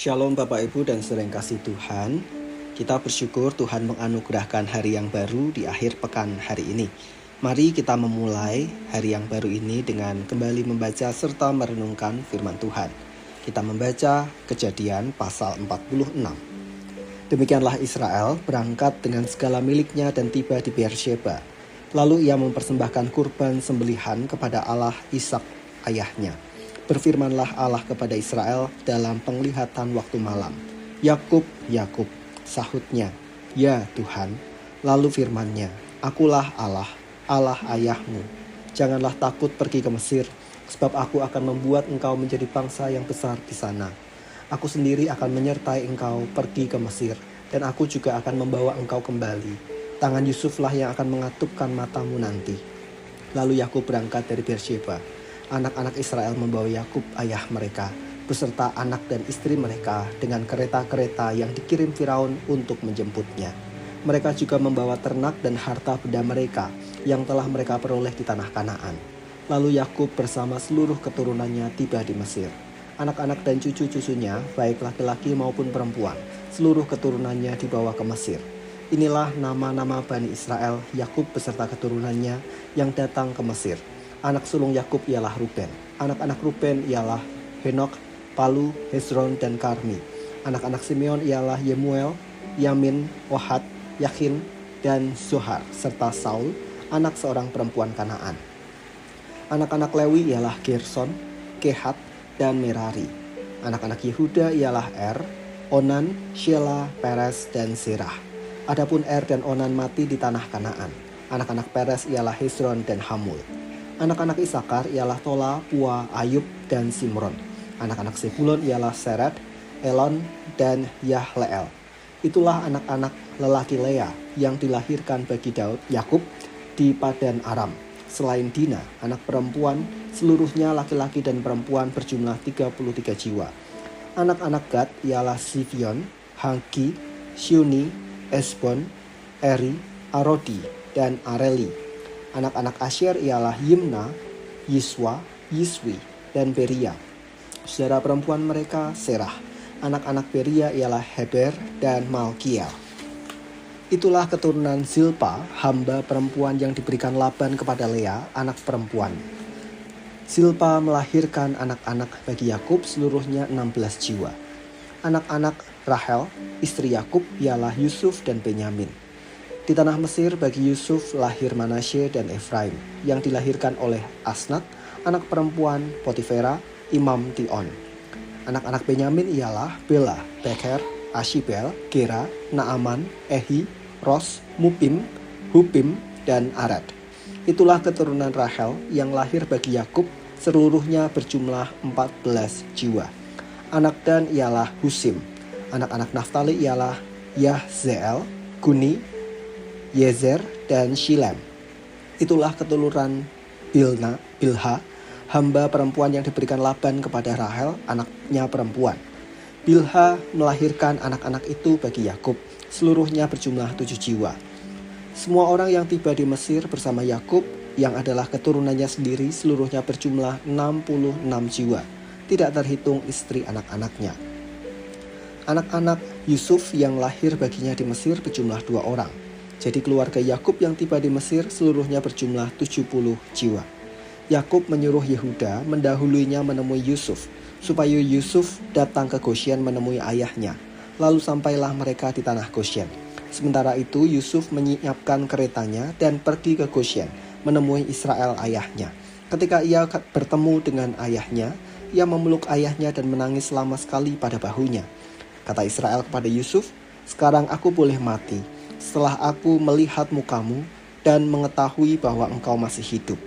Shalom Bapak Ibu dan saudara yang kasih Tuhan. Kita bersyukur Tuhan menganugerahkan hari yang baru di akhir pekan hari ini. Mari kita memulai hari yang baru ini dengan kembali membaca serta merenungkan firman Tuhan. Kita membaca Kejadian pasal 46. Demikianlah Israel berangkat dengan segala miliknya dan tiba di Beersheba. Lalu ia mempersembahkan kurban sembelihan kepada Allah Ishak ayahnya. Berfirmanlah Allah kepada Israel dalam penglihatan waktu malam. Yakub, Yakub, sahutnya, ya Tuhan. Lalu firman-Nya, akulah Allah, Allah ayahmu. Janganlah takut pergi ke Mesir, sebab aku akan membuat engkau menjadi bangsa yang besar di sana. Aku sendiri akan menyertai engkau pergi ke Mesir, dan aku juga akan membawa engkau kembali. Tangan Yusuflah yang akan mengatupkan matamu nanti. Lalu Yakub berangkat dari Beersheba. Anak-anak Israel membawa Yakub ayah mereka beserta anak dan istri mereka dengan kereta-kereta yang dikirim Firaun untuk menjemputnya. Mereka juga membawa ternak dan harta benda mereka yang telah mereka peroleh di tanah Kanaan. Lalu Yakub bersama seluruh keturunannya tiba di Mesir. Anak-anak dan cucu-cucunya, baik laki-laki maupun perempuan, seluruh keturunannya dibawa ke Mesir. Inilah nama-nama Bani Israel, Yakub beserta keturunannya yang datang ke Mesir. Anak sulung Yakub ialah Ruben. Anak-anak Ruben ialah Henok, Palu, Hezron, dan Karmi. Anak-anak Simeon ialah Yemuel, Yamin, Ohad, Yakin, dan Zohar, serta Saul, anak seorang perempuan Kanaan. Anak-anak Lewi ialah Gerson, Kehat, dan Merari. Anak-anak Yehuda ialah Er, Onan, Shela, Peres, dan Serah. Adapun Er dan Onan mati di tanah Kanaan. Anak-anak Peres ialah Hezron dan Hamul. Anak-anak Isakar ialah Tola, Pua, Ayub, dan Simron. Anak-anak Zebulon ialah Seret, Elon, dan Yahleel. Itulah anak-anak lelaki Lea yang dilahirkan bagi Daud, Yakub, di Padan Aram. Selain Dina, anak perempuan, seluruhnya laki-laki dan perempuan berjumlah 33 jiwa. Anak-anak Gad ialah Sivion, Hagi, Syuni, Esbon, Eri, Arodi, dan Areli. Anak-anak Asher ialah Yimna, Yiswa, Yiswi, dan Beria. Saudara perempuan mereka Serah. Anak-anak Beria ialah Heber dan Malkiel. Itulah keturunan Zilpa, hamba perempuan yang diberikan Laban kepada Lea, anak perempuan. Zilpa melahirkan anak-anak bagi Yakub, seluruhnya 16 jiwa. Anak-anak Rahel, istri Yakub, ialah Yusuf dan Benyamin. Di tanah Mesir bagi Yusuf lahir Manasye dan Efraim yang dilahirkan oleh Asnat, anak perempuan Potifera, imam Tion. Anak-anak Benyamin ialah Bela, Beker, Ashibel, Gera, Naaman, Ehi, Ros, Mupim, Hupim, dan Arad. Itulah keturunan Rahel yang lahir bagi Yakub, seluruhnya berjumlah 14 jiwa. Anak Dan ialah Husim. Anak-anak Naftali ialah Yahzeel, Guni, Yezer, dan Shilem. Itulah keturunan Bilha, hamba perempuan yang diberikan Laban kepada Rahel, anaknya perempuan. Bilha melahirkan anak-anak itu bagi Yakub, seluruhnya berjumlah 7 jiwa. Semua orang yang tiba di Mesir bersama Yakub, yang adalah keturunannya sendiri, seluruhnya berjumlah 66 jiwa, tidak terhitung istri anak-anaknya. Anak-anak Yusuf yang lahir baginya di Mesir berjumlah 2 orang. Jadi keluarga Yakub yang tiba di Mesir seluruhnya berjumlah 70 jiwa. Yakub menyuruh Yehuda mendahuluinya menemui Yusuf, supaya Yusuf datang ke Gosyen menemui ayahnya. Lalu sampailah mereka di tanah Gosyen. Sementara itu Yusuf menyiapkan keretanya dan pergi ke Gosyen menemui Israel ayahnya. Ketika ia bertemu dengan ayahnya, ia memeluk ayahnya dan menangis lama sekali pada bahunya. Kata Israel kepada Yusuf, sekarang aku boleh mati setelah aku melihat mukamu dan mengetahui bahwa engkau masih hidup.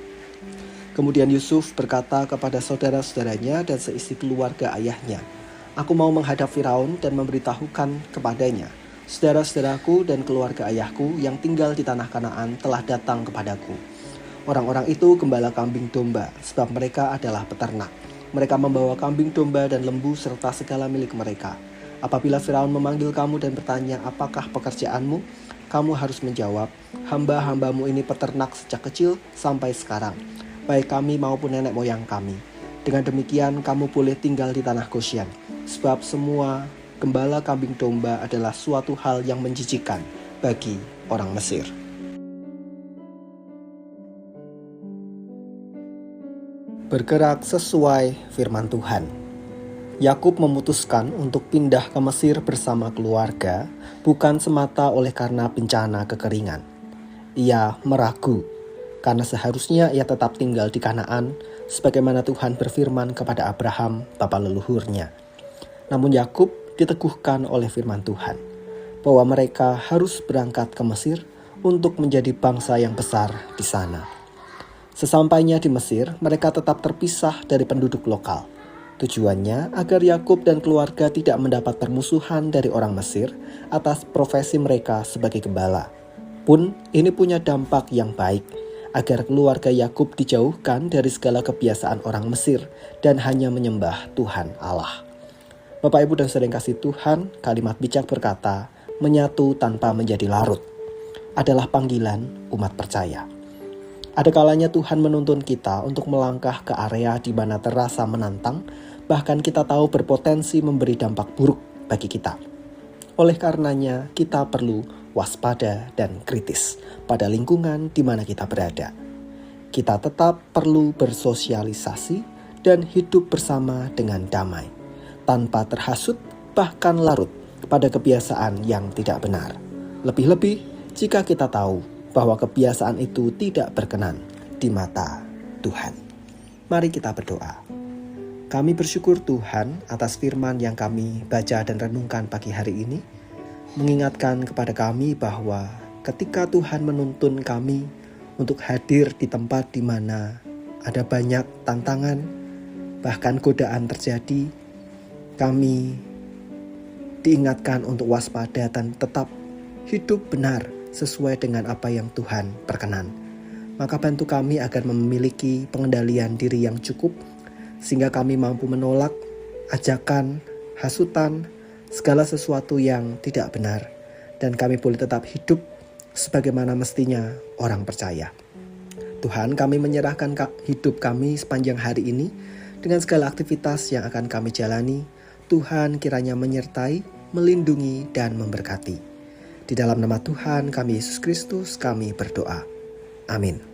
Kemudian Yusuf berkata kepada saudara-saudaranya dan seisi keluarga ayahnya, aku mau menghadap Firaun dan memberitahukan kepadanya, saudara-saudaraku dan keluarga ayahku yang tinggal di tanah Kanaan telah datang kepadaku. Orang-orang itu gembala kambing domba, sebab mereka adalah peternak. Mereka membawa kambing domba dan lembu serta segala milik mereka. Apabila Firaun memanggil kamu dan bertanya, apakah pekerjaanmu? Kamu harus menjawab, hamba-hambamu ini peternak sejak kecil sampai sekarang, baik kami maupun nenek moyang kami. Dengan demikian kamu boleh tinggal di tanah Gosyen, sebab semua gembala kambing domba adalah suatu hal yang menjijikan bagi orang Mesir. Bergerak sesuai firman Tuhan. Yakub memutuskan untuk pindah ke Mesir bersama keluarga, bukan semata oleh karena bencana kekeringan. Ia meragu, karena seharusnya ia tetap tinggal di Kanaan, sebagaimana Tuhan berfirman kepada Abraham, bapa leluhurnya. Namun Yakub diteguhkan oleh firman Tuhan, bahwa mereka harus berangkat ke Mesir untuk menjadi bangsa yang besar di sana. Sesampainya di Mesir, mereka tetap terpisah dari penduduk lokal. Tujuannya agar Yakub dan keluarga tidak mendapat permusuhan dari orang Mesir atas profesi mereka sebagai gembala. Pun ini punya dampak yang baik, agar keluarga Yakub dijauhkan dari segala kebiasaan orang Mesir dan hanya menyembah Tuhan Allah. Bapak, Ibu, dan saudara yang kasih Tuhan, kalimat bijak berkata, menyatu tanpa menjadi larut adalah panggilan umat percaya. Ada kalanya Tuhan menuntun kita untuk melangkah ke area di mana terasa menantang, bahkan kita tahu berpotensi memberi dampak buruk bagi kita. Oleh karenanya, kita perlu waspada dan kritis pada lingkungan di mana kita berada. Kita tetap perlu bersosialisasi dan hidup bersama dengan damai, tanpa terhasut bahkan larut pada kebiasaan yang tidak benar. Lebih-lebih jika kita tahu bahwa kebiasaan itu tidak berkenan di mata Tuhan. Mari kita berdoa. Kami bersyukur Tuhan atas firman yang kami baca dan renungkan pagi hari ini, mengingatkan kepada kami bahwa ketika Tuhan menuntun kami untuk hadir di tempat di mana ada banyak tantangan, bahkan godaan terjadi, kami diingatkan untuk waspada dan tetap hidup benar sesuai dengan apa yang Tuhan berkenan. Maka bantu kami agar memiliki pengendalian diri yang cukup, sehingga kami mampu menolak ajakan, hasutan, segala sesuatu yang tidak benar, dan kami boleh tetap hidup sebagaimana mestinya orang percaya. Tuhan, kami menyerahkan hidup kami sepanjang hari ini dengan segala aktivitas yang akan kami jalani. Tuhan kiranya menyertai, melindungi, dan memberkati. Di dalam nama Tuhan kami Yesus Kristus kami berdoa. Amin.